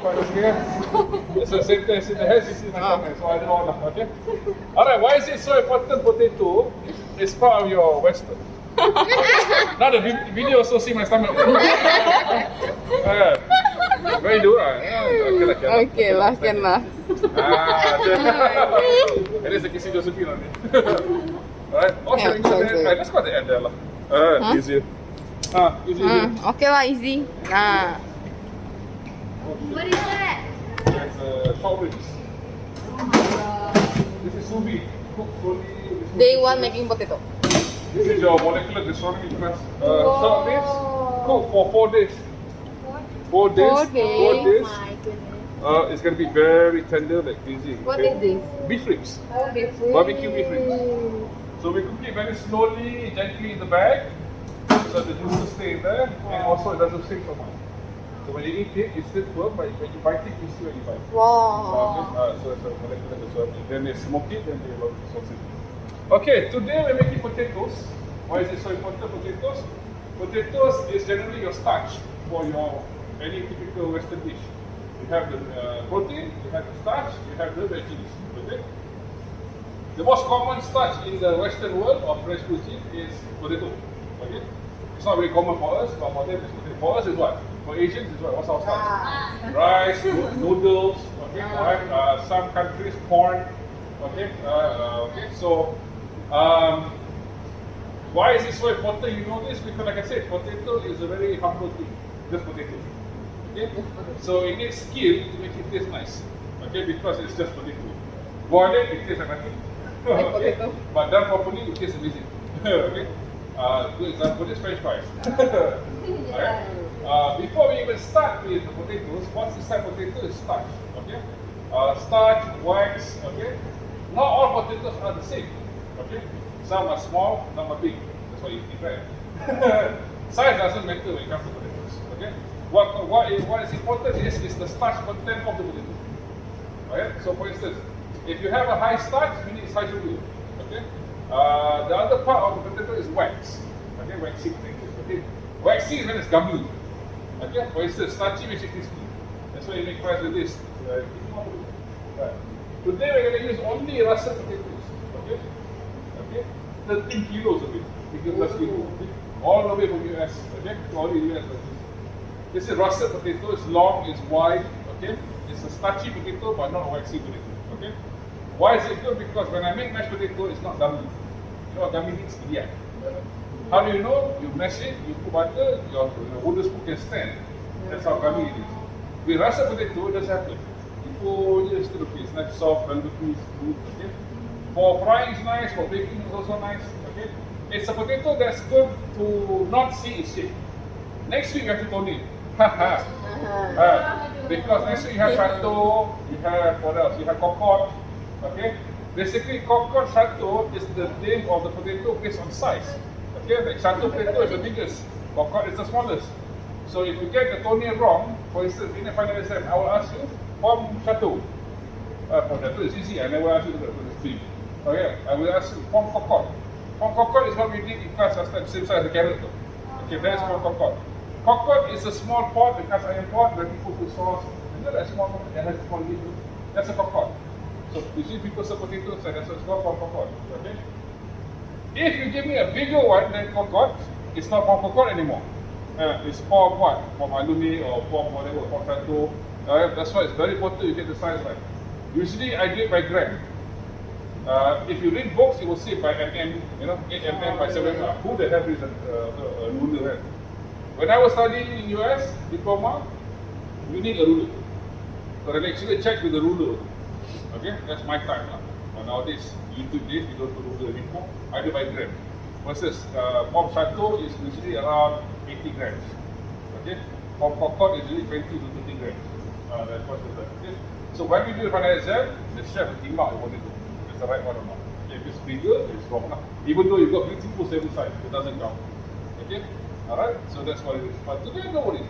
Okay. It's the same thing as in the head, it's in the stomach, so I don't know. Okay. Alright, why is it so important? Potato is part of your Western. Now the video also see my stomach. Very do lah. Okay lah, can lah. At least the Kissy Josephine on it. Alright, Yeah, sounds good. let's go to the end there lah. Easier. Easy. Okay lah, easy. What is that? It's short ribs. This is sous vide. Cooked slowly. Day one making potato. This is your molecular gastronomy class. Short ribs cooked for 4 days. 4 days. 4 days. My goodness. It's going to be very tender like crazy. What is this? Beef ribs. Oh, beef ribs. Barbecue beef ribs. So we cook it very slowly, gently in the bag, so the juices stay in there, and also it doesn't sink so much. So when you eat it, it's still firm, but when you bite it, you see when you bite it. Wow. So it's a molecular gastronomy. Then they smoke it, then they love the sausage. Okay, today we're making potatoes. Why is it so important? Potatoes? Potatoes is generally your starch for your any typical Western dish. You have the protein, you have the starch, you have the veggies. Okay? The most common starch in the Western world of fresh cuisine is potato. Okay? It's not very common for us, but for them it's potato. For us is what? For Asians is what? What's our starch? Rice, noodles, okay, correct. Some countries corn. Okay? So why is it so important? You know this because like I said, potato is a very humble thing. Just potato. Okay? So it needs skill to make it taste nice. Okay, because it's just potato. Boil it tastes like nothing. Okay? But done properly, it tastes amazing. Okay? Good example is French fries. Alright? Before we even start with the potatoes, what's inside potato is starch. Okay? Starch, wax, okay? Not all potatoes are the same. Okay? Some are small, some are big. That's why you eat, right? Size doesn't matter when it comes to potatoes. Okay? What is important is the starch content of the potato. Okay? So for instance, if you have a high starch, you need high sugar. Okay? The other part of the potato is wax. Okay? Waxy potatoes. Okay? Waxy is when it's gummy. Okay? For instance, starchy makes it crispy. That's why you make fries with this. Right. Today we're going to use only russet potatoes. Okay? Okay? 13 kilos of it. 13 plus kilos. Okay? All the way from US. Okay? All the US. This is russet potato. It's long, it's wide. Okay? It's a starchy potato, but not a waxy potato. Okay? Why is it good? Because when I make mashed potato, it's not gummy. You know what gummy means? Yeah. How do you know? You mash it, you put butter, your wooden spoon can stand. That's how gummy it is. With russet potato, it doesn't happen. You put it still okay. It's nice, soft, velvety, smooth. Okay? For frying, it's nice. For baking, it's also nice. Okay? It's a potato that's good to not see its shape. Next week, you have to tone it. Because next week you have Chateau, you have what else? You have Cocotte. Okay? Basically, Cocotte Chateau is the name of the potato based on size. Okay? Like Chateau potato is the biggest, Cocotte is the smallest. So if you get the toning wrong, for instance, in a final exam, I will ask you, form Chateau. Form Chateau is easy, I never ask you to the stream. Okay? I will ask you, form Cocotte. Form Cocotte is what we did in class last time, same size as the carrot. Okay, that's form Cocotte. Cocotte is a small pot, the cast iron pot where people put sauce. You know that small pot that has a small lid? That's a cocotte. So you see people serve potatoes and that's what's called cocotte. Okay? If you give me a bigger one than cocotte, it's not from cocotte anymore. It's form what? From alumni or form whatever, form Chateau. That's why it's very important you get the size right. Usually I do it by gram. If you read books, it will say by mm, you know, 8 mm by 7 mm. Who the hell is a ruler? When I was studying in US, diploma, we need a ruler. So I actually check with the ruler. Okay, that's my time now. Nowadays, YouTube days, we don't do ruler anymore. I do by gram. Versus Pom Chateau is usually around 80 grams. Okay, Pom Cocotte is usually 20 to 30 grams. That's what it is. Okay? So when we do the final exam, the chef will team out what they do. It's the right one or not. If it's bigger, it's wrong. Even though you've got beautiful seven sides, it doesn't count. Okay. Alright, so that's what it is. But today, no worries.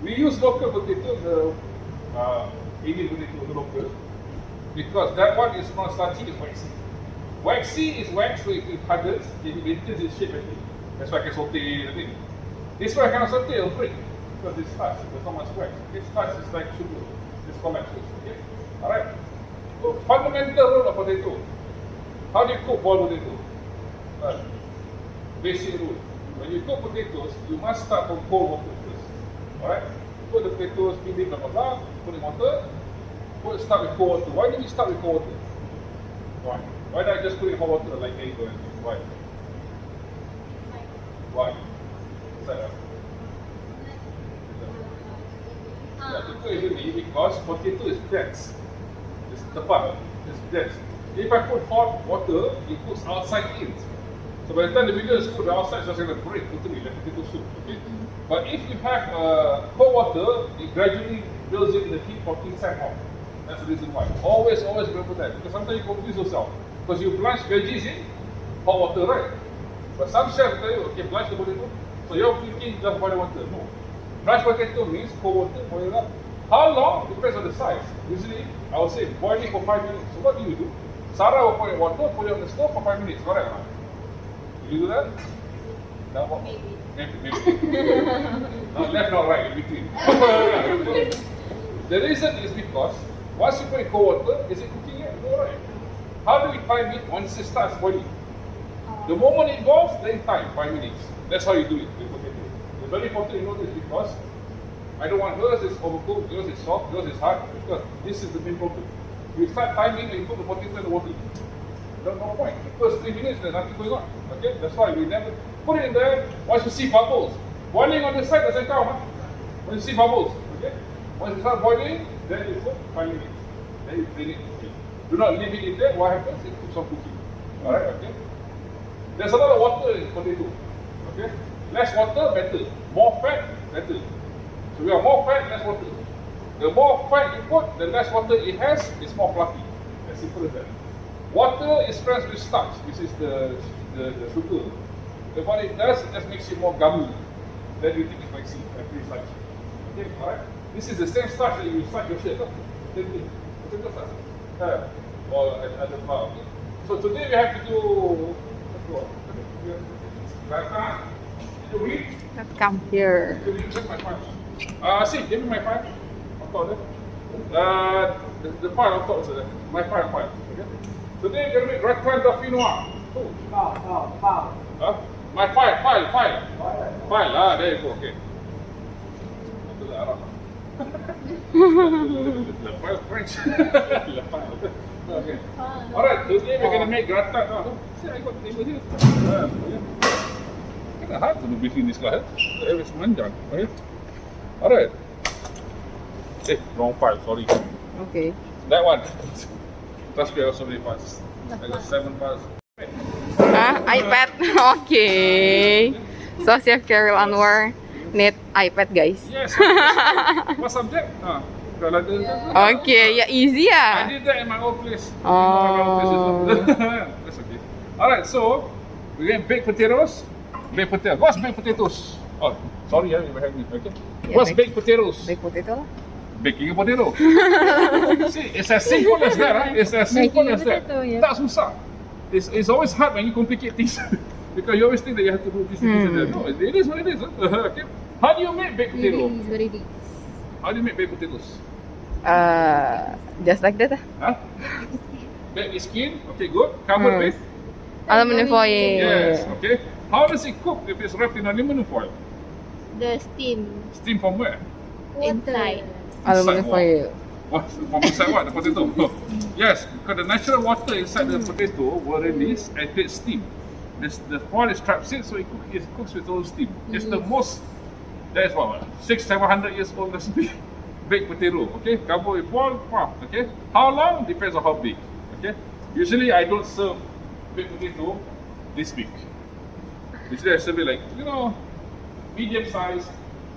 We use local potato, the Indian potato, the local, because that one is not starchy, it's waxy. Waxy is wax, so it hardens, it maintains its shape. That's why I can saute the thing. This one I cannot saute, it'll break. because it's starch. There's not much wax. Okay, starch is like sugar. It's collapses. Okay, all right. So fundamental rule of potato. How do you cook boiled potato? Basic rule. When you cook potatoes, you must start from cold water first. All right. Put the potatoes, blah blah blah. Put in water. Start with cold water. Why do we start with cold water? Why? Why don't I just put in hot water like egg or anything? Why? Why? Yeah, usually because potato is dense. It's tepat. It's dense. If I put hot water, it cooks outside in. So by the time the middle is cooked, the outside is just going to break totally like potato soup. Okay? But if you have cold water, it gradually builds in the heat from inside out. That's the reason why. Always remember that. Because sometimes you confuse yourself. Because you blanch veggies in hot water, right? But some chefs tell you, okay, blanch the potato. So you're thinking just boil water. No. Blanch potato means cold water, boil it up. How long? Depends on the size. Usually, I would say boil it for 5 minutes. So what do? Sarah will put in water, put it on the stove for 5 minutes. Correct or not? You do that? No, what? Maybe. Not left, not right, in between. The reason is because once you put in cold water, is it cooking yet? No, right? How do we time it once it starts boiling? The moment it boils, then time, 5 minutes. That's how you do it with potato. It's very important you know this because I don't want yours is overcooked, yours is soft, yours is hard, because this is the main problem. You start timing and you put the potato in the water. No point. The first 3 minutes, there's nothing going on. Okay? That's why we never put it in there. Once you see bubbles, boiling on the side doesn't count. Huh? When you see bubbles, okay? Once you start boiling, then you cook 5 minutes. Then you drain it. Okay? Do not leave it in there. What happens? It keeps on cooking. Alright, okay? There's a lot of water in potato. Okay? Less water, better. More fat, better. So we have more fat, less water. The more fat you put, the less water it has, it's more fluffy. As simple as that. Water is friends with starch, which is the sugar. So what it does, it just makes it more gummy. Then you think it's like pretty starch. Okay, alright? This is the same starch that you starch your shirt. Same thing. Potato starch. Or other flour. Okay? So today we have to do. Come here. Check my file. See, give me my file. On top there. The file on top, sir. My file. Okay? Today we're going to make gratin dauphinois. Huh? My file. File. There you go. Okay. The file French. The file. Okay. Alright, today we're going to make gratin. See, I got the table here. Kind of hard to do briefing this class. It's manjang. Okay. Alright. Wrong file. Sorry. Okay. That one. Trust me, I got so many files. I got 7 files. iPad. Okay. So Chef Carol Anwar need iPad, guys. Yes. What subject? Okay, yeah, easy I ah. did that in my old place. Oh. That's okay. Alright, so we're going to bake potatoes. Baked potatoes. What's baked potatoes? Oh, sorry, you have me. Okay. Yeah, What's baked potatoes? Baked potato lah. Baking a potato. See, it's as simple as that. Huh? It's as simple as that. Tak susah. It's always hard when you complicate things. Because you always think that you have to do this and that. No, it is what it is. Huh? Okay. How do you make baked potato? How do you make baked potatoes? Just like that ah. Huh? Baked with skin. Okay, good. Covered with? Aluminum foil. Yes. Okay. How does it cook if it's wrapped in aluminum foil? The steam Steam from where? inside. Aluminum Inside foil. What? From inside what? The potato? Yes, because the natural water inside the potato will release and create steam. The foil is trapped in, so it cooks with all steam. It's the most, that is what, 600-700 years old recipe. Baked potato, okay? Cover with foil, okay? How long? Depends on how big, okay? Usually I don't serve baked potato this big. Usually I serve it like, medium size,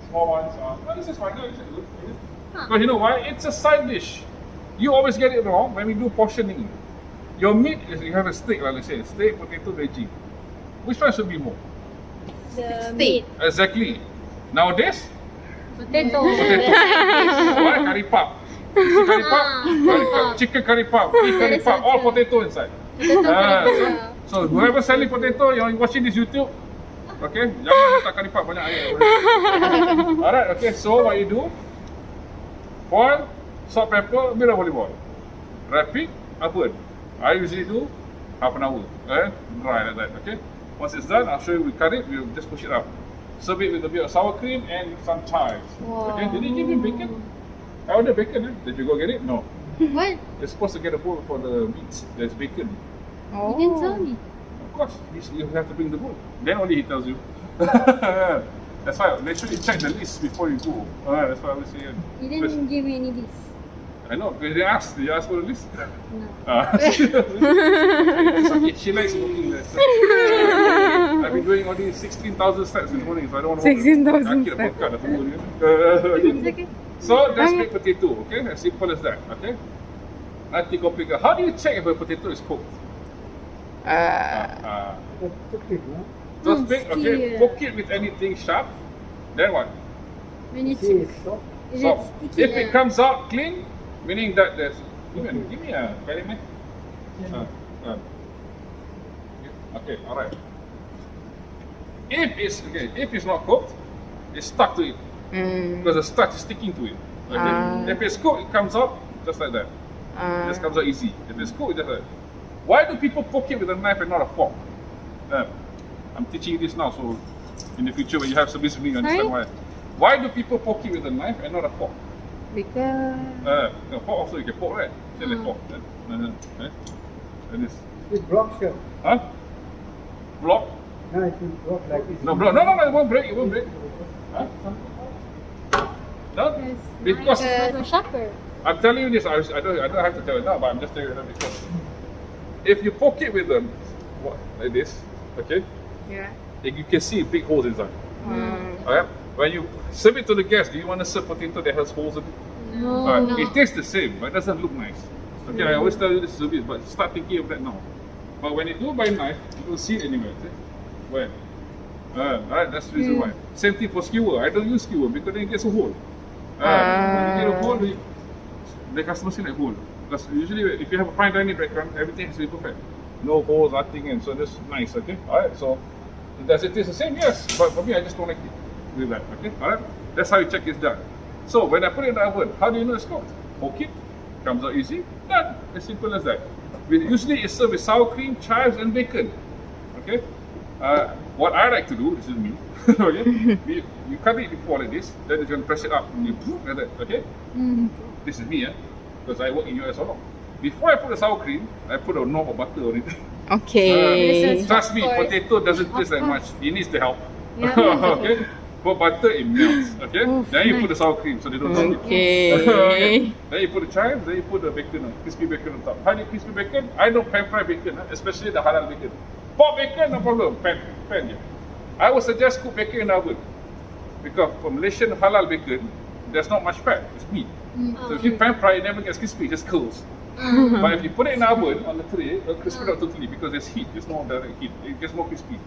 small ones. This is fine, this is good. Because you know why? It's a side dish. You always get it wrong when we do portioning. Your meat is, you have a steak, like I say, steak, potato, veggie. Which one should be more? The Steak. meat. Exactly. Nowadays, Potato. what? Curry puff. Curry puff, chicken curry puff, beef curry puff, all potato inside. So whoever selling potato, you're watching this YouTube, Okay, jangan letakkan lipat banyak air. Alright, okay, so what you do? Boil, salt, pepper, bit of olive oil. Wrap it, oven. I usually do half an hour, dry like that, okay? Once it's done, I'll show you, we cut it, we'll just push it up. Serve it with a bit of sour cream and some chives. Wow. Okay, did he give you bacon? I ordered bacon, Did you go get it? No. What? You're supposed to get a bowl for the meats. There's bacon. Oh. You didn't tell me. Of course, you have to bring the bowl. Then only he tells you. That's why, make sure you check the list before you go. That's why I was saying. You didn't give me any list. I know, because they asked. Did you ask for the list? No. It's okay, she likes cooking less. I've been doing all these 16,000 steps this morning, so I don't want to 16,000 steps. It's okay. So that's baked potato, okay? As simple as that, okay? Nothing complicated. How do you check if a potato is cooked? Just bake, okay? Poke it with anything sharp. Then what? When it's Soft. sticky, If it comes out clean, meaning that there's even give me a element. Okay, alright. If it's not cooked, it's stuck to it. Because the starch is sticking to it. Okay? If it's cooked, it comes out just like that. It just comes out easy. If it's cooked, it just like that. Why do people poke it with a knife and not a fork? I'm teaching you this now, so in the future when you have service with me, you understand why. Why do people poke it with a knife and not a fork? Because No, fork also you can poke, right? Say like fork. Like this. It blocks you. Huh? Block? No, it will block like this. No, block. No, it won't break. It won't break. Huh? No? Because It's a sharper. I'm telling you this, I don't have to tell you now, but I'm just telling you that because if you poke it with them like this, okay, yeah. you can see big holes inside. Alright? When you serve it to the guests, do you want to serve potato that has holes in it? No. Alright, No. it tastes the same, but it doesn't look nice. Okay, I always tell you this service, but start thinking of that now. But when you do by knife, you don't see it anywhere. See? Where? Alright, that's the reason why. Same thing for skewer. I don't use skewer because then it gets a hole. When you get a hole, the customer see that hole. Because usually, if you have a fine dining background, everything has to be perfect. No holes, nothing, and so that's nice. Okay, alright. So, does it taste the same? Yes, but for me, I just don't like it with that. Okay, alright. That's how you check it's done. So when I put it in the oven, how do you know it's cooked? Poke it, comes out easy, done. As simple as that. Usually, it's served with sour cream, chives, and bacon. Okay. What I like to do, this is me. Okay, you cut it before like this, then you're gonna press it up. You like that. Okay. This is me, because I work in US so long. Before I put the sour cream, I put a knob of butter on it. Okay. Trust me, Of course. potato doesn't taste that much. It needs the help. Yeah. Okay? Put butter, it melts. Okay? Then you put the sour cream so they don't stick. Okay. Then you put the chives, then you put the bacon, crispy bacon on top. How do you crispy bacon? I know pan fried bacon, especially the halal bacon. Pork bacon, no problem. Pan. Yeah. I would suggest cook bacon in the oven. Because for Malaysian halal bacon, there's not much fat. It's meat. So if you pan fry, it never gets crispy, it just curls. But if you put it in the oven on the tray, it'll crispy not totally because there's heat. There's no direct heat. It gets more crispy.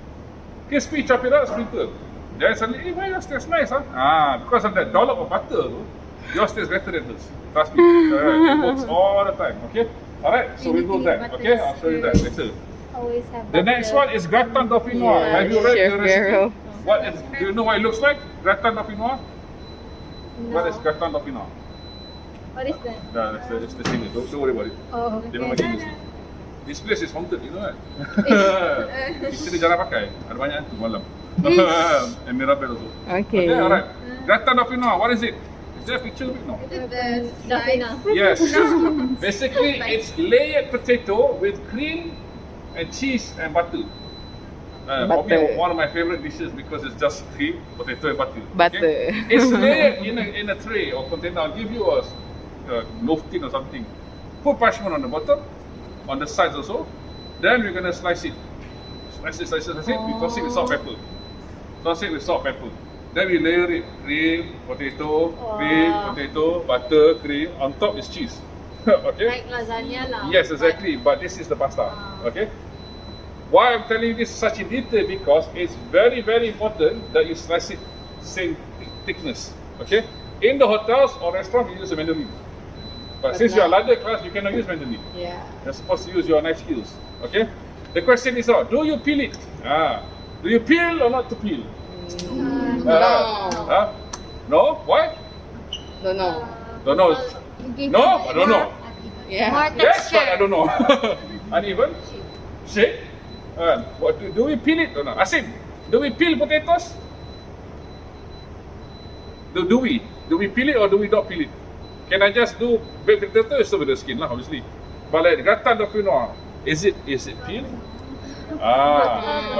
Crispy, chop it up, sprinkle. Then suddenly, hey, why yours tastes nice, huh? Because of that dollop of butter, yours tastes better than hers. Trust me. It works all the time, okay? Alright, so we do that, okay? I'll show you that later. Always have The next one is gratin dauphinois. Yeah, Have you read Chef the recipe? Vero. Do you know what it looks like? Gratin dauphinois? No. What is gratin dauphinois? What is that? That's the thing. Don't worry about it. Oh, Dia memang okay. genius. This place is haunted, you know kan? Kita dia jarang pakai. Ada banyak hantu malam. And Mirabelle also. Okay. Alright. Gratin dauphinois, what is it? Is there a picture of it? No. Dauphina. Yes. Basically, it's layered potato with cream and cheese and butter. For me, Butter. one of my favorite dishes because it's just cream, potato, and butter. Butter. It's layered in a tray or container. I'll give you a loaf tin or something. Put parchment on the bottom, on the sides also. Then we're gonna slice it. Slice it. We toss it with salt, pepper. Toss it with salt, pepper. Then we layer it: cream, potato, butter, cream. On top is cheese. Okay. Like lasagna lah. Yes, exactly. But this is the pasta. Okay. Why I'm telling you this such in detail because it's very, very important that you slice it same thickness. Okay. In the hotels or restaurant, you use a mandoline. But since you are ladder class, you cannot use mandoline. Yeah. You're supposed to use your knife skills. Okay. The question is, do you peel it? Do you peel or not to peel? No. No? Why? Don't know. Don't know. Give No? it I don't know. Yeah. More Yes, but I texture. don't know. Uneven? Shape? What do we peel it or not? Asim, do we peel potatoes? Do we? Do we peel it or do we not peel it? Can I just do baked potato is with the skin lah, obviously. But like gratin dauphinoise, is it peeled?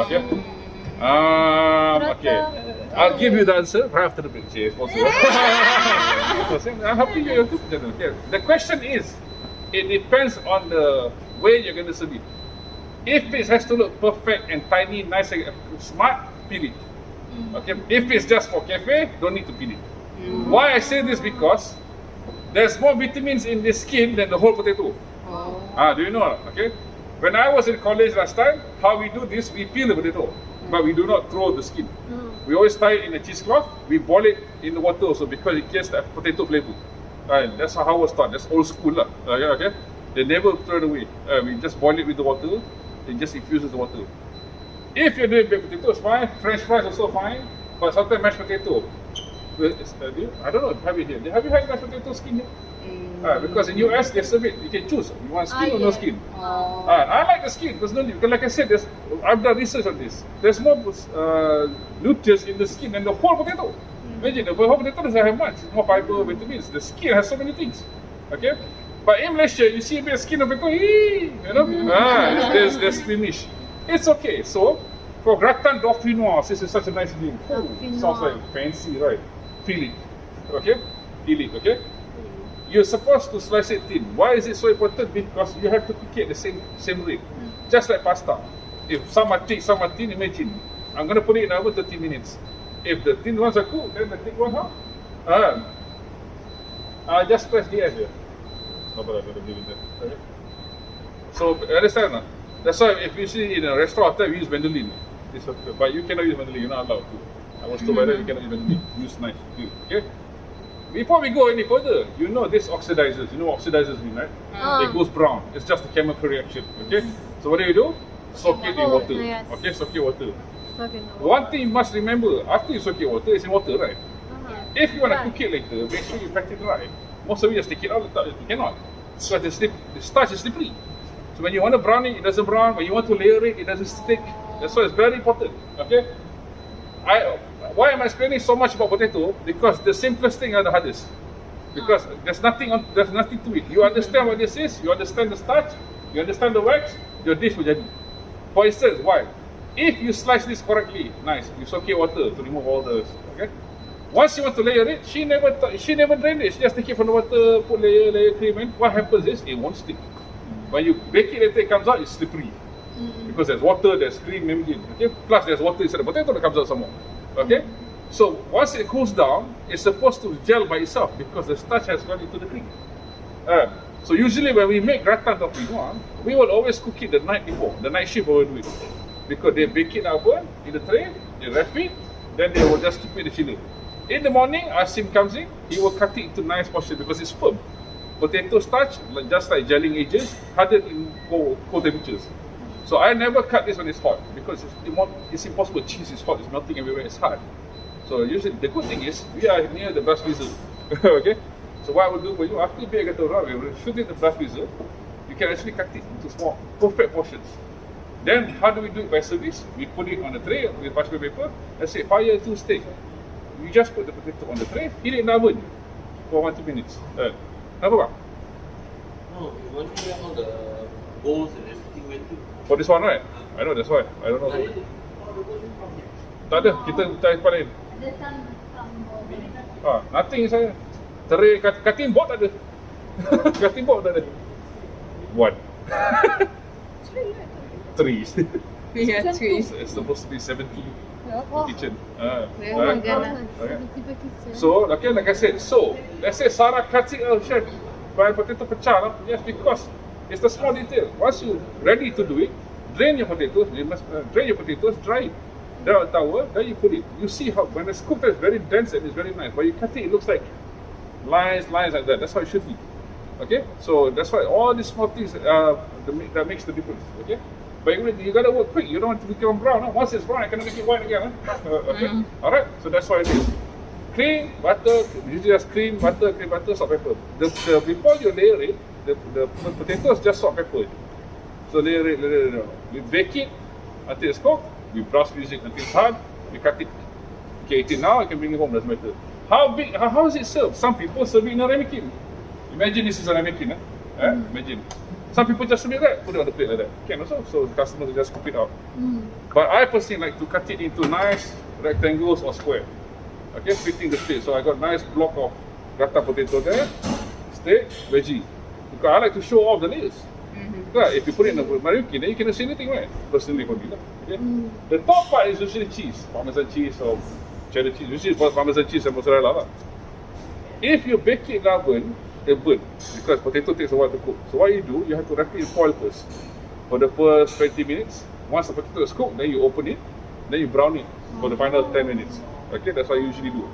Okay. Okay. I'll give you the answer right after the break. Yes, possible. I'm happy you have okay. The question is, it depends on the way you're going to serve it. If it has to look perfect and tiny, nice and smart, peel it. Okay. If it's just for cafe, don't need to peel it. Why I say this because there's more vitamins in the skin than the whole potato. Oh. Do you know? Okay. When I was in college last time, how we do this, we peel the potato, but we do not throw the skin. We always tie it in a cheesecloth. We boil it in the water also because it gets that potato flavor. That's how I was taught. That's old school lah. Okay. They never throw it away. We just boil it with the water. It just infuses the water. If you're doing baked potato, it's fine. French fries also fine. But sometimes mashed potato. I don't know. Have you here? Have you had mashed potato skin here? Because in US they serve it. You can choose. You want skin or no skin? Oh. I like the skin personally because, like I said, I've done research on this. There's more nutrients in the skin than the whole potato. Imagine the whole potato doesn't have much. It's more fiber, vitamins. The skin has so many things. Okay, but in Malaysia, you see a bit of skin of potato, you know, there's finish. It's okay. So for gratin dauphinoise, this is such a nice name. Dauphinoise. Sounds like fancy, right? Peel it. Okay, peel it. Okay. You're supposed to slice it thin. Why is it so important? Because you have to cook it at the same rate. Just like pasta. If some are thick, some are thin, imagine. I'm going to put it in the oven 30 minutes. If the thin ones are cooked, then the thick ones are. Just press the edge here. No problem, I'm going to leave it there. Okay. So, understand? That's why if you see in a restaurant, we use vanillin. But you cannot use vanillin, you're not allowed to. I was told by that you cannot use vanillin. Use knife. Okay? Before we go any further, you know this oxidizers. You know what oxidizers mean, right? It goes brown. It's just a chemical reaction. Okay? So what do? Soak it in water. Yes. Okay, soak it in water. Okay. One thing you must remember, after you soak it in water, it's in water, right? If you want to cook it later, make sure you pat it dry. Most of you just take it out, you cannot. Because the starch is slippery. So when you want to brown it, it doesn't brown. When you want to layer it, it doesn't stick. That's why it's very important. Okay? Why am I explaining so much about potato? Because the simplest thing are the hardest. Because there's nothing to it. You understand what this is, you understand the starch, you understand the wax, your dish will jadi. For instance, why? If you slice this correctly, nice, you soak it in water to remove all the, okay? Once you want to layer it, she never drained it. She just take it from the water, put layer cream in. What happens is, it won't stick. When you bake it later, it comes out, it's slippery. Because there's water, there's cream, everything. Okay? Plus there's water inside the potato that comes out some more. Okay? So once it cools down, it's supposed to gel by itself because the starch has gone into the cream. So usually when we make gratin dauphinoise, we will always cook it the night before. The night shift will do it. Because they bake it in the oven, in the tray, they wrap it, then they will just keep it in the chiller. In the morning, Asim comes in, he will cut it into nice portions because it's firm. Potato starch, just like gelling agents, hardened in cold temperatures. So I never cut this when it's hot because it's impossible. Cheese is hot, it's melting everywhere, it's hard. So usually the good thing is we are near the blast freezer. Okay? So what I will do for you, after you bake it around, we will shoot it in the blast freezer. You can actually cut it into small, perfect portions. Then how do we do it by service? We put it on a tray with parchment paper. Let's say fire to steak. You just put the potato on the tray, heat it in the oven for 1-2 minutes. Kenapa bang? No, you want to get all the bowls and everything went to. For this one, right? I know, that's why. I don't know. Tak ada, kita cari tempat lain. Nothing saya. Terai, cutting board tak ada. Cutting board tak ada. One. Three. Yeah, tree. It's supposed to be 70 kitchen. Memang ganas. So, okay, like I said, let's say Sarah cuts it out, chef, by potato pecah lah. Yes, because it's the small detail. Once you're ready to do it, drain your potatoes, you must drain your potatoes, dry it. Then on a towel, then you put it. You see how, when it's cooked, it's very dense and it's very nice. But you cut it, it looks like lines like that. That's how it should be. Okay? So, that's why all these small things that makes the difference. Okay? But you gotta work quick. You don't want to become brown. Huh? Once it's brown, I cannot make it white again. Huh? Okay. All right. So that's what it is. Cream, butter. Usually just cream, butter, salt, pepper. Before you layer it, the potatoes just salt, pepper. So layer it. We bake it until it's cooked. We brush music until it's hard. We cut it. Okay, eat it now. I can bring it home. Doesn't matter. How big? How is it served? Some people serve it in a ramekin. Imagine this is a ramekin. Imagine. Some people just serve it like that, put it on the plate like that. Can also. So the customer will just scoop it out. But I personally like to cut it into nice rectangles or square. Okay, fitting the plate. So I got nice block of gratin potato there, steak, veggie. Because I like to show off the layers. Because if you put it in a ramekin, then you cannot see anything, right? Personally for me. Okay. The top part is usually cheese, Parmesan cheese or cheddar cheese. Usually Parmesan cheese and mozzarella. If you bake it in the oven, it burn because potato takes a while to cook. So what you do, you have to wrap it in foil first for the first 20 minutes. Once the potato is cooked, then you open it, then you brown it for the final 10 minutes. Okay, that's what I usually do.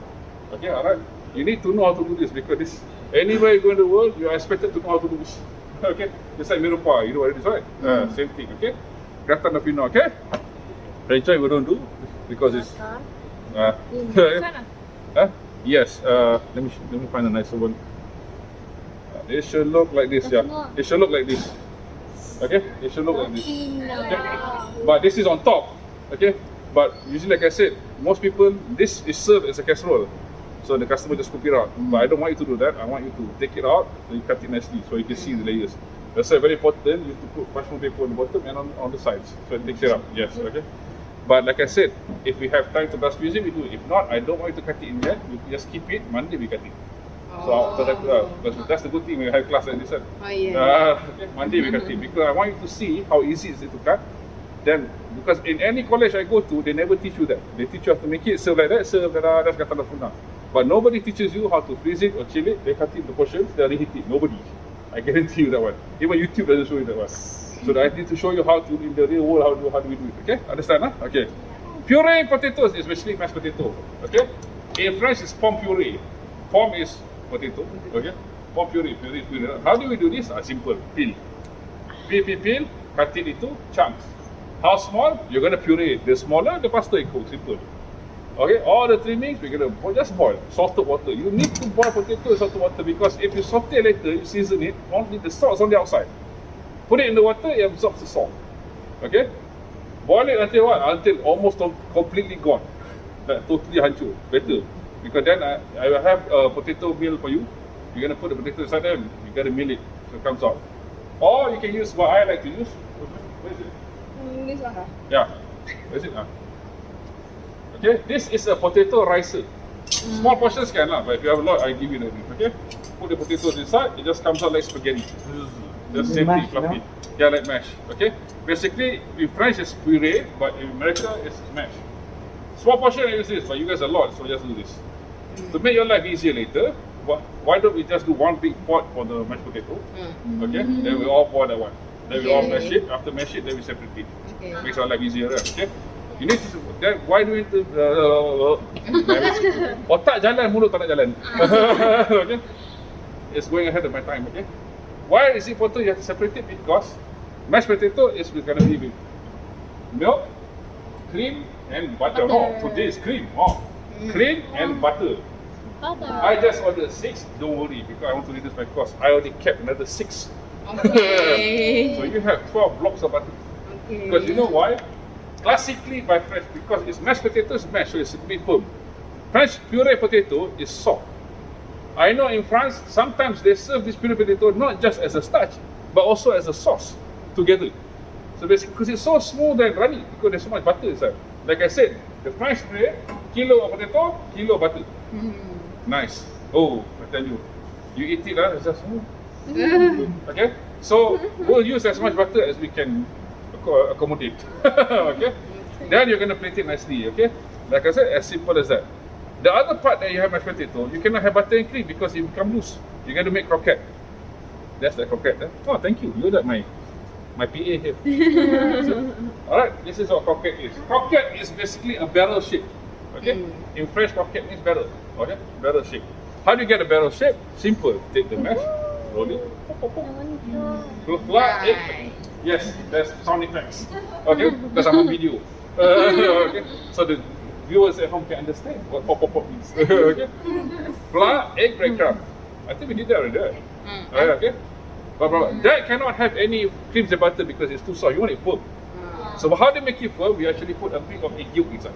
Okay, alright. You need to know how to do this because this anywhere you go in the world, you are expected to know how to do this. Okay, just like mirepa, you know what it is, right? Same thing. Okay, gratin of pino. Okay, Rachel, we don't do because it's. Yes. Let me find a nicer one. It should look like this, yeah. It should look like this. Okay? It should look like this. Okay? But this is on top. Okay? But usually, like I said, most people, this is served as a casserole. So the customer just scoop it out. But I don't want you to do that. I want you to take it out and you cut it nicely so you can see the layers. That's why very important. You have to put parchment paper on the bottom and on the sides. So it takes it up. Yes, okay? But like I said, if we have time to brush music, we do. If not, I don't want you to cut it in yet. We just keep it. Monday we cut it. So that's the good thing when you have class like this one. Okay, Monday we cut it because I want you to see how easy it is to cut. Then, because in any college I go to, they never teach you that. They teach you how to make it, serve like that, serve that's kata lafuna. But nobody teaches you how to freeze it or chill it. They cut it into portions, they reheat it. Nobody. I guarantee you that one. Even YouTube doesn't show you that one. So I need to show you how to, in the real world, how do we do it. Okay? Understand? Huh? Okay. Puree potatoes is basically mashed potato. Okay? In French, it's pomme puree. Pomme is potato. Okay? Pomme puree. How do we do this? Simple. Peel. Peel. Cut it into chunks. How small? You're going to puree it. The smaller, the faster it cooks. Simple. Okay? All the trimmings, we're going to just boil. Salted water. You need to boil potato in salted water because if you saute later, you season it, only the salt's on the outside. Put it in the water, it absorbs the salt. Okay? Boil it until what? Until almost completely gone. Like totally hancur. Better. Because then I will have a potato meal for you. You're going to put the potato inside them. You got to mill it so it comes out. Or you can use what I like to use. Where is it? This one. Yeah. Where is it? Okay, this is a potato ricer. Small portions can lah, but if you have a lot, I give you that. Okay? Put the potatoes inside, it just comes out like spaghetti. Just same thing, fluffy. No? Yeah, like mash. Okay? Basically, in French it's puree, but in America it's mash. Small portion I use this, but you guys a lot, so just do this. To make your life easier later, why don't we just do one big pot for the mashed potato? Okay? Then we all pour that one. Then we all mash it. After mash it, then we separate it. Okay. Makes our life easier, right? Okay? You need to. Then why do we need to? Otak jalan, mulut tak nak jalan. Okay? It's going ahead of my time. Okay? Why is it important? You have to separate it because mashed potato is going to be with milk, cream, and butter. No, today is cream. Cream and butter. I just ordered 6. Don't worry, because I want to reduce my cost. I already kept another 6. Okay. So you have 12 blocks of butter. Okay. Because you know why? Classically by French, because it's mashed potato is mashed, so it's a bit firm. French puree potato is soft. I know in France, sometimes they serve this puree potato not just as a starch, but also as a sauce together. So basically, because it's so smooth and runny, because there's so much butter inside. Like I said, the French puree, kilo of potato, kilo of butter. Nice. Oh, I tell you, you eat it, it's just okay. So we'll use as much butter as we can accommodate. Okay. Then you're gonna plate it nicely. Okay. Like I said, as simple as that. The other part that you have mashed potato, you cannot have butter and cream because it become loose. You got to make croquette. That's the croquette. Oh, thank you. You're that my PA here. All right. This is what croquette is. Croquette is basically a barrel shape. Okay. In French, croquette means barrel. Okay. Barrel shape. How do you get a barrel shape? Simple. Take the mash, roll it. Flour, egg. Yes, there's sound effects. Okay, because I'm on video. Okay, so the viewers at home can understand what pop means. Okay, flour, egg, breadcrumb. I think we did that already. Right? Okay, but that cannot have any creams and butter because it's too soft. You want it firm. So how they make it firm? We actually put a bit of egg yolk inside.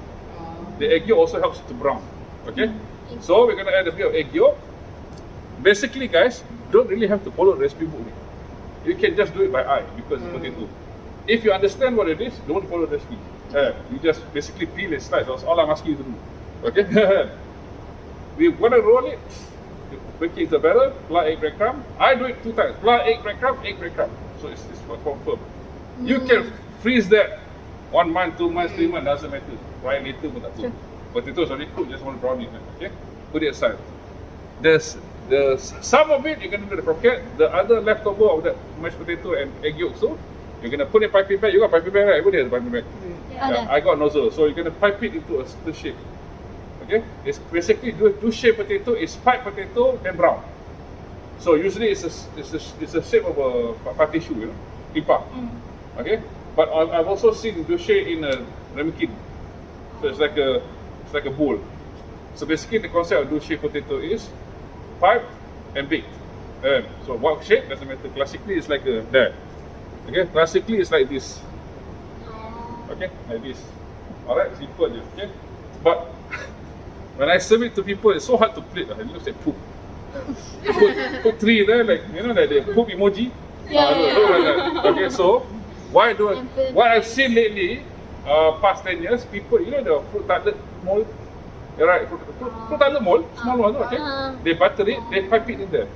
The egg yolk also helps to brown. Okay, so we're gonna add a bit of egg yolk. Basically, guys, don't really have to follow the recipe book. You can just do it by eye because it's potato. If you understand what it is, don't follow the recipe. You just basically peel and slice. That's all I'm asking you to do. Okay? We're gonna roll it. Bake it into batter. Flour, egg, breadcrumb. I do it 2 times. Flour, egg, breadcrumb, egg, breadcrumb. So it's confirmed. You can freeze that 1 month, 2 months, 3 months. Doesn't matter. Fry later pun tak apa. Potato is already cooked. Just want to brown it. Okay? Put it aside. Some of it you're going to do the croquette, the other leftover of that mashed potato and egg yolk, so you're going to put in piping bag. You got piping bag, right? Everybody has a piping bag. Yeah, I got nozzle, so you're going to pipe it into a certain shape. Okay, it's basically do shape potato is pipe potato then brown. So usually it's a shape of a party shoe, you know, pipa. Okay, but I've also seen do shape in a ramekin, so it's like a bowl. So basically the concept of do shape potato is piped and baked. So what shape doesn't matter. Classically it's like that. Okay, classically it's like this. Okay, like this. Alright, simple je. Okay, but when I serve it to people, it's so hard to plate. It looks like poop. Put 3 there, like you know, like the poop emoji. Okay, so what I've seen lately, past 10 years, people, you know the fruit tartlet mold. You're right, fruit tartlet mold, small one, okay? They butter it, they pipe it in there.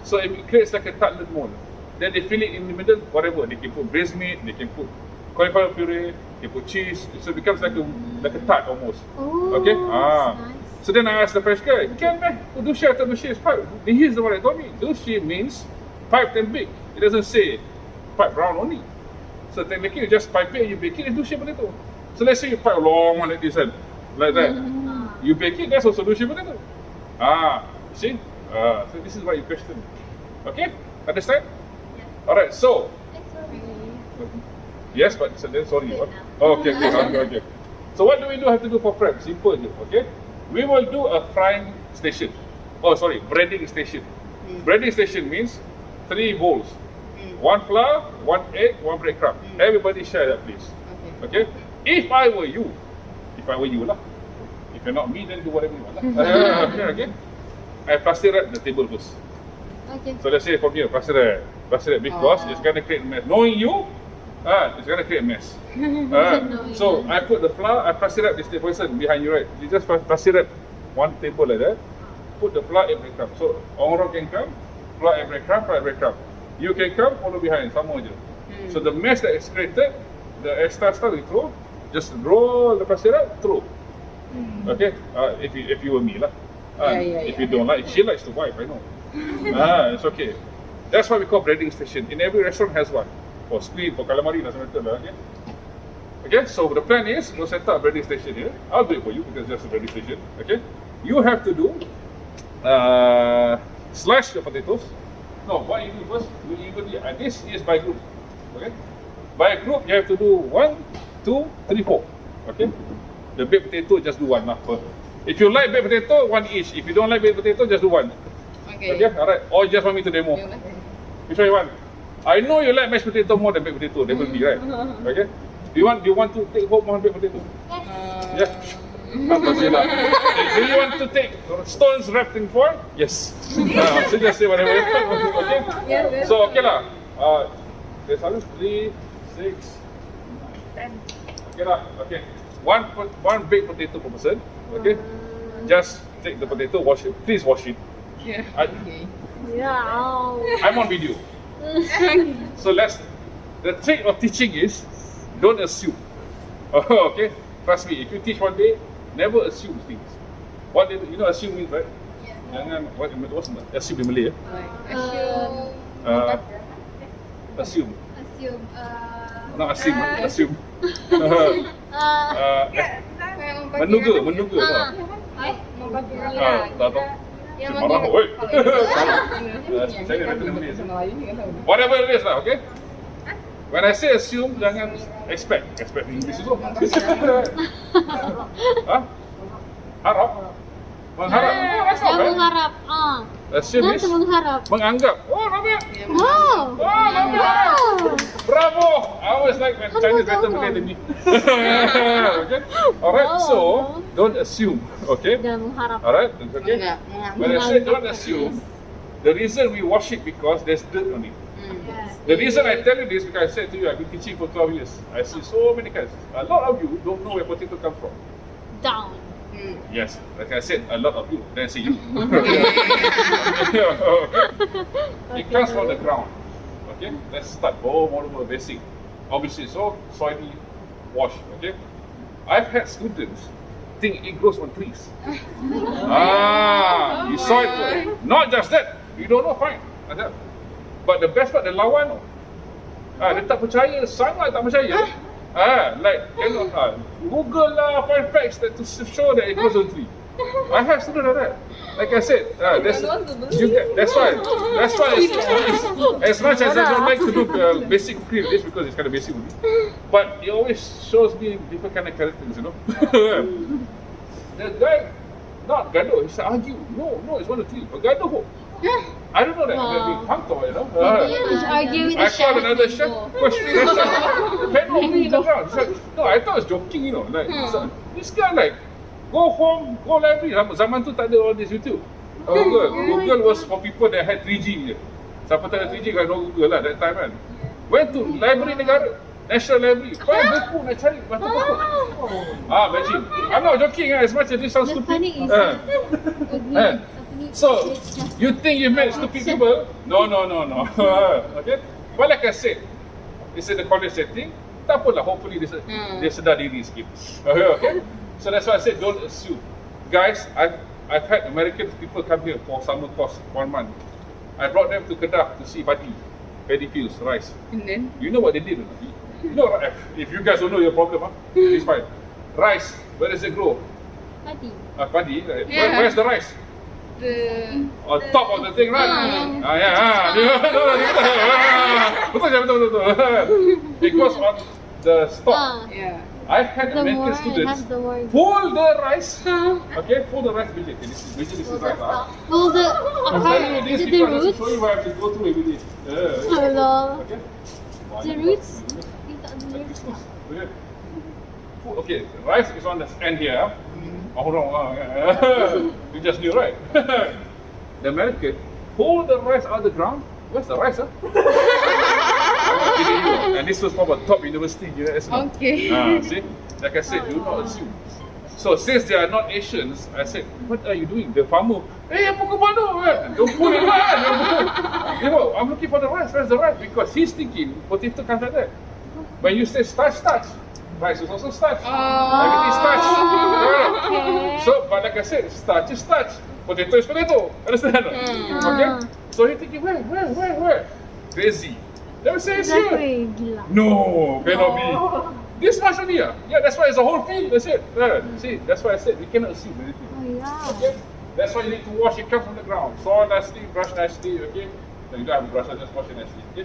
So it creates like a tartlet mold. Then they fill it in the middle, whatever. They can put braised meat, they can put cauliflower puree, they put cheese. So it becomes like a tart almost. Okay? So then I asked the fresh guy, can man, douche atau douche is pipe? He's the one that told me. Douche means piped and baked. It doesn't say pipe brown only. So technically you just pipe it and you bake it and douche potato. So let's say you pipe a long one like this and like that. You bake it, that's also douche potato. See? So this is what you question. Okay? Understand? Yeah. Alright, so. Yes, but then sorry. What? Okay. So what do we have to do for prep? Simple, okay? We will do a frying station. Breading station. Breading station means 3 bowls. 1 flour, 1 egg, 1 breadcrumb. Everybody share that, please. Okay? If I were you lah. If you're not me, then do whatever you want lah. Okay? I plaster wrap the table first. Okay. So let's say from here, plaster wrap because it's gonna create a mess. Knowing you, it's gonna create a mess. So I put the flour, I plaster wrap this person behind you, right? You just plaster wrap 1 table like that. Put the flour and breadcrumb. So orang can come, flour and breadcrumb, flour and breadcrumb. You can come, follow behind, sama je. So the mess that is created, the extra stuff we throw, just roll the plaster wrap, throw. Okay? If you were me lah. If you don't like, she likes to wipe, I know. It's okay. That's what we call breading station. In every restaurant has one. For squid, for calamari, doesn't matter lah. Okay, so the plan is we'll set up a breading station here. I'll do it for you because it's just a breading station. Okay, you have to do slice your potatoes. No, what you do first, you evenly. This is by group. Okay, by group you have to do 1, 2, 3, 4. Okay, the baked potato just do 1 lah. If you like baked potato, 1 each. If you don't like baked potato, just do 1. Okay, alright. Or you just want me to demo? Which one you want? I know you like mashed potato more than baked potato, definitely, right? Okay. Do you want to take home 1 baked potato? Yes. Do you want to take stones wrapped in foil? Yes. So just say whatever. Okay. Yes. So okay lah. There's 3, 6, 10. Okay lah. Okay. One baked potato per person. Okay. Just take the potato, wash it. Please wash it. Yeah. I'm on video. So the trick of teaching is don't assume. Okay? Trust me, if you teach one day, never assume things. What you know assume means, right? Jangan what's assume in Malay? Assume. Not assume, assume. Menduga. Tak tahu. Yang Marah, bagi- woi. Kalau itu, Saya dah kena beli. bahasa Melayu ni kan tahu. Whatever it is lah, okay? When I say assume, jangan expect. Expect English tu. Hah? Harap? Mengharap? Oh, that's not Yang bad. mengharap. Ah. Assume Kan is mengharap. menganggap. Oh, not bad. Wow. Oh, not bad. Wow. Bravo! I always like when Chinese better Malay than me. Okay? Alright, so don't assume. Okay? Jangan mengharap. Alright? Okay? Enggak. When I say don't assume, the reason we wash it because there's dirt on it. The reason I tell you this because I said to you, I've been teaching for 12 years. I see so many kinds. A lot of you don't know where potato comes from. Down. Yes, like I said, a lot of you. Then I say you. It comes from the ground. Okay, let's start. Oh, more basic. Obviously, so soil wash. Okay, I've had students think it grows on trees. You saw it first. Not just that. You don't know, fine. That's that. But the best part, the lawan. Dia tak percaya, sangat tak percaya. Like, you know, Google lah, find facts that to show that it grows on tree. I have students like that. Like I said, that's why as much as I don't like to do basic cooking with this because it's kind of basic only, but it always shows me different kind of characters, you know. The guy, not gaduh, he said argue. No, it's one of three. But gaduh. I don't know that. Maybe Pangto, you know. He's arguing with I the called chef. another chef. Question. Can me in the ground. He's like, no, I thought it was joking, you know. Like this guy, like, go home, go library. Zaman tu tak ada all this YouTube. Google was for people that had 3G. Siapa tak ada 3G kan no Google lah that time kan. Went to library negara, National Library. Find buku nak cari baca buku. Imagine. I'm not joking. As much as this sounds The stupid. funny is, So, you think you met stupid people? No. Okay? But like I said, it's in the college setting. Tak apalah, hopefully dia sedar diri sikit. Okay? So that's why I said don't assume. Guys, I've had American people come here for summer course 1 month. I brought them to Kedah to see paddy fields, rice. And then You know what they did? You know, if you guys don't know your problem, it's fine. Rice, where does it grow? Tadi. Paddy, right? Yeah. Where's the rice? the On top of the thing, right? Betul. It goes on the stalk. yeah. I had The American more it students has, the more. pull the rice. Okay, pull the rice. This is rice. Well, the I'm telling you this is it the because I roots? show you what I have to go through every day. Hello. Okay. The roots? Okay. Okay, rice is on the end here. Oh, wrong. You just knew, right? The American pull the rice out of the ground. Where's the rice, huh? I'm not kidding you. And this was from a top university in US. Okay. See? Like I said, do not assume. So since they are not Asians, I said, what are you doing? The farmer, hey, pukul bodoh, man. Don't pull it, man. You know, I'm looking for the rice. Where's the rice? Because he's thinking potato comes like that. When you say starch, rice is also starch. Everything is starch. Right? So, but like I said, starch is starch. Potato is potato. Understand? Okay? So you're thinking, where? Crazy. Never say it's here. Exactly. Gila. No, cannot be. This much only, yeah. That's why it's a whole field. That's it. See, that's why I said we cannot assume anything. Oh yeah. Okay? That's why you need to wash it comes from the ground. Soil nicely, brush nicely, okay? No, you don't have to brush, just wash it nicely. Okay?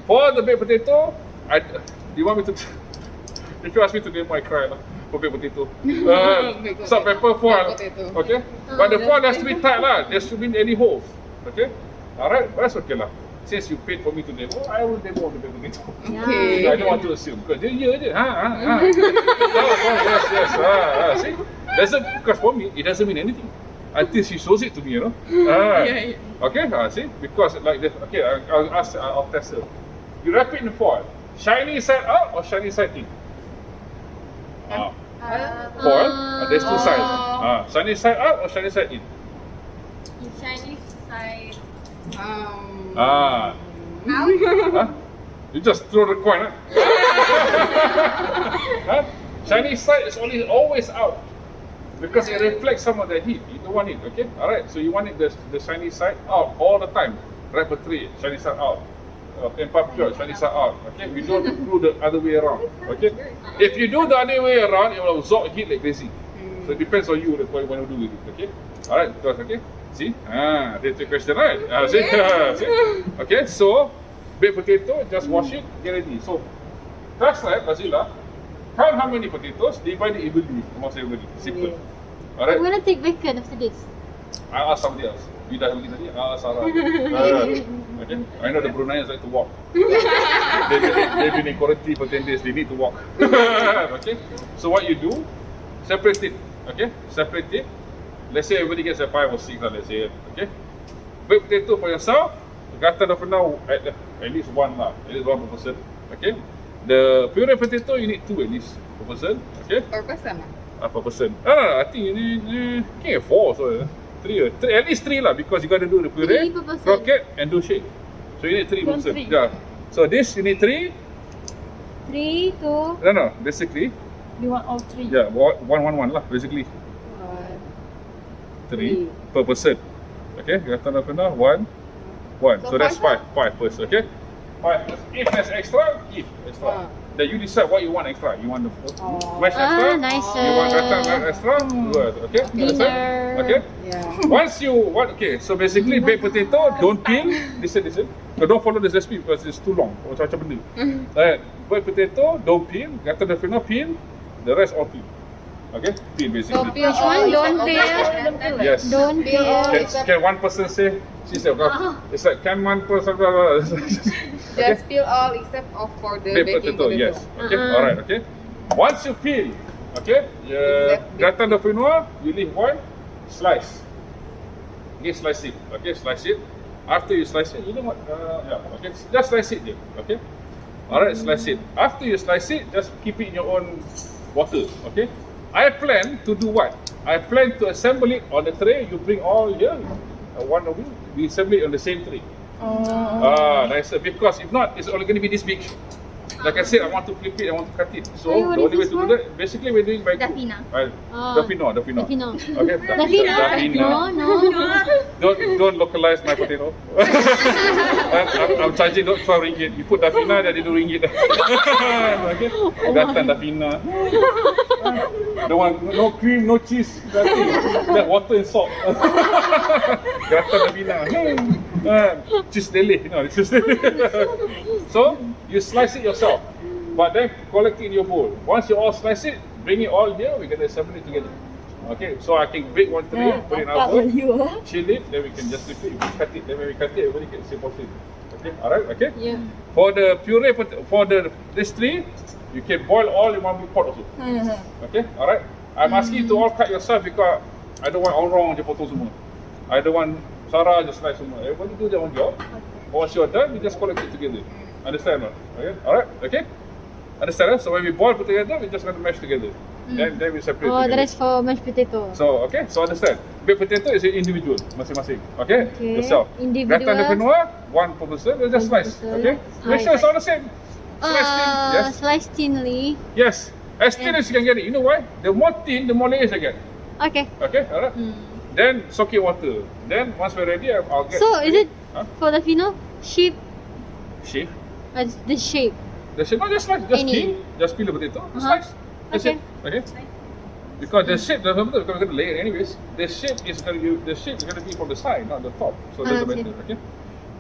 For the baked potato, you want me to if you ask me to name, I cry lah. For baked potato. Salt, pepper, foil. Potato. Okay? But the foil has to be tight lah. There shouldn't be any holes. Okay? Alright, that's okay lah. Since you paid for me to demo, I will demo the baked potato. Okay. I don't want to assume because dia je. Yes. See, doesn't because for me it doesn't mean anything until she shows it to me, you know. Yeah. Okay, see, because like this. Okay, I'll test her. You wrap it in foil, shiny side out or shiny side in. Foil. There's two sides. Shiny side out or shiny side in. Chinese side. Huh? You just throw the coin, huh? Shiny side is always out because it reflects some of the heat. You don't want it, okay? Alright, so you want it the shiny side out all the time. Wrap a tray, shiny side out. Empat pure, shiny side out. Okay, we don't do the other way around. Okay, if you do the other way around, it will absorb heat like crazy. So it depends on you what you want to do with it. Okay, Alright, because okay. See? That's the question, right? See? See? Okay, so baked potato, just wash it, get ready. So trust right, Razila, count how many potatoes, divide it evenly amongst everybody. Simple. I'm Alright? gonna take bacon after this. I'll ask somebody else. You dah beli tadi, I'll ask Sarah. Okay? I know the Bruneians like to walk. They've been in quarantine for 10 days, they need to walk. Okay? So what you do, separate it. Okay? Separate it. Let's say everybody gets a 5 or 6, let's say. Okay? Baked potato for yourself, gratin of now at least one lah. At least one per person. Okay? The puree potato, you need 2 at least per person. Okay? Per person lah. Per person. No, I think you need can't have 4 so 3, at least 3 lah, because you got to do the puree, 3 per person. croquette and do shake. So you need 3 per Don't person. 3. Yeah. So this you need 3. 3, 2, No, basically, You want all 3? yeah, 1 lah, basically 3 per person. Okay, you got to know 1. So that's 5 first. Okay, 5 first. If there's extra, give extra. Then you decide what you want extra. You want the mashed extra? nicer. You want gratin extra? Good. Okay. Dinner. Okay. Yeah. Once you okay, so basically baked potato, don't peel. Listen. So don't follow this recipe because it's too long. Macam benda. Baked potato, don't peel. Gratin de fino, peel. The rest all peel. Okay, peel basically. peel Which one? Don't okay. peel. Yes. Don't peel. Can one person say? She said, it's like can one person? Just peel all except for the Baked baking potato, yes. Okay, alright, okay. Once you peel, okay, gratin de fino, you leave one, slice. Okay, slice it. Okay, slice it. After you slice it, you know what? Okay, just slice it, okay. Alright, slice it. After you slice it, just keep it in your own water. Okay. I plan to do what? I plan to assemble it on the tray. You bring all here, one of you. We assemble it on the same tray. Nicer. Because if not, it's only going to be this big. Like I said, I want to flip it, I want to cut it. So Hey, what the is only way this to do one? that, basically we're doing by Dafina. Dafino. Dafino. Okay. Dafina? No. Don't localize my potato. I'm charging not 12 ringgit. You put Dafina, then they do ringgit. Okay. Gratin Dafina. No cream, no cheese. Just water and salt. Gratin Dafina. Cheese deli. Cheese deli. So you slice it yourself, but then collect it in your bowl. Once you all slice it, bring it all here. We're gonna assemble it together. Okay, so I can bake one tray, put it in our bowl, chill it, then we can just flip it, we cut it, then when we cut it, everybody can see portion. Okay, alright, okay? Yeah. For the puree, for this three, you can boil all in one big pot also. Okay, alright? I'm asking you to all cut yourself because I don't want orang je potong semua. I don't want Sarah just slice semua. Everybody do their own job. Once you're done, we just collect it together. Understand or not? Okay, alright, okay? Understand? So when we boil put together, we just going to mash together. Then we separate Oh, together. that is for mashed potato. So okay, so understand. Baked potato is individual, masing-masing. Okay, Okay. yourself. Individual. Gratin de finoa, one per person. You just One slice. person. Okay, make sure it's all the same. Slice thin. Yes. Slice thinly. Yes. As thin as you can get it. You know why? The more thin, the more layers I get. Okay. Okay, alright. Then soak it water. Then once we're ready, I'll get. So is it Huh? for the fino shape? Shape. The shape. The shape. No, just slice. Just Any? peel. Just peel the potato. Just slice. That's Okay. it. Okay. Because the shape, because we're going to lay it anyways. The shape is going to be from the side, not the top. So that's the Okay. better. Okay.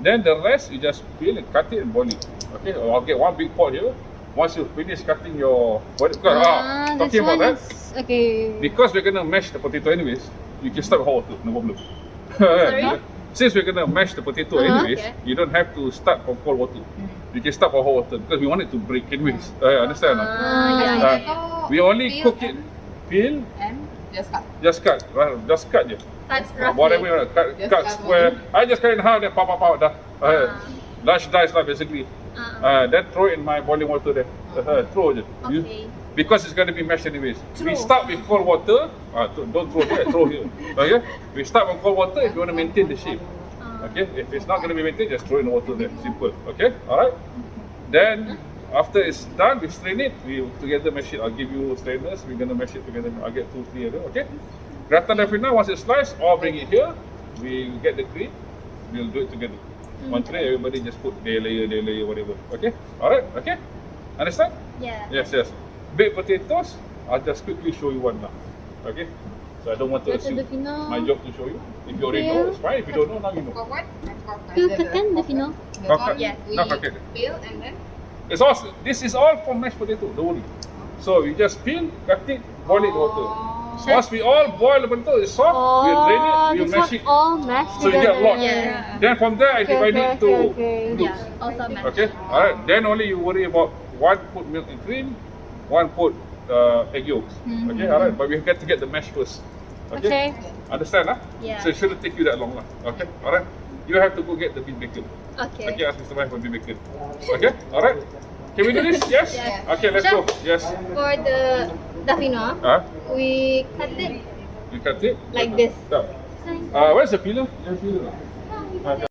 Then the rest you just peel and cut it and boil it. Okay. Or I'll get one big pot here. Once you finish cutting your This talking about one that. is okay. Because we're gonna mash the potato anyways, you can start with hot water, no problem. Since we're gonna mash the potato anyways, Okay. you don't have to start from cold water. You can start from hot water because we want it to break anyways. Understand? or not? Yeah. We only cook it, peel, And just cut. just cut, just cut je. Whatever you want, Just cut cut square. I just cut it in half, then pow, dah. Large dice lah basically. Then throw it in my boiling water there. Throw je. Okay. Because it's going to be mashed anyways. We start with cold water. Don't throw here, throw here. Okay? We start with cold water if you want to maintain the shape. Okay? If it's not going to be maintained, just throw in the water there. Simple. Okay? Alright? Then, after it's done, we strain it. We together mash it. I'll give you strainers. We're going to mash it together. I'll get 2, 3 of them. Okay? Gratin de fina, once it's sliced, or bring it here. We get the cream. We'll do it together. One tray, everybody just put their layer, whatever. Okay? Alright? Okay? Understand? Yeah. Yes. Baked potatoes, I'll just quickly show you one now. Okay? So I don't want to That's assume. the final. My job to show you. If you already know, it's fine. If you don't know, now you know. For what? Peel kan the final. Okay. Yes. We No, okay. peel and then It's all. This is all for mashed potato. Don't worry. So we just peel, cut it, boil it in water. Once we all boil the potato, it's soft. We drain it, we this mash one it. all mashed So you get a lot. together. Yeah. Then from there, I Okay, divide okay, it to okay, okay. groups. yeah, also match. Okay. Alright. Then only you worry about one put milk and cream, one put egg yolks. Okay. Alright. But we have got to get the mash first. Okay. Understand? Huh? Yeah. So it shouldn't take you that long. Okay. Alright. You have to go get the bean bacon. Okay. Okay. Ask Mr. Mike for bean bacon. Okay. Alright. Can we do this? Yes. Yes. Okay. Let's go. Yes. For the quinoa, Huh? we cut it You cut it like this. No. Where's the peeler? You have peeler?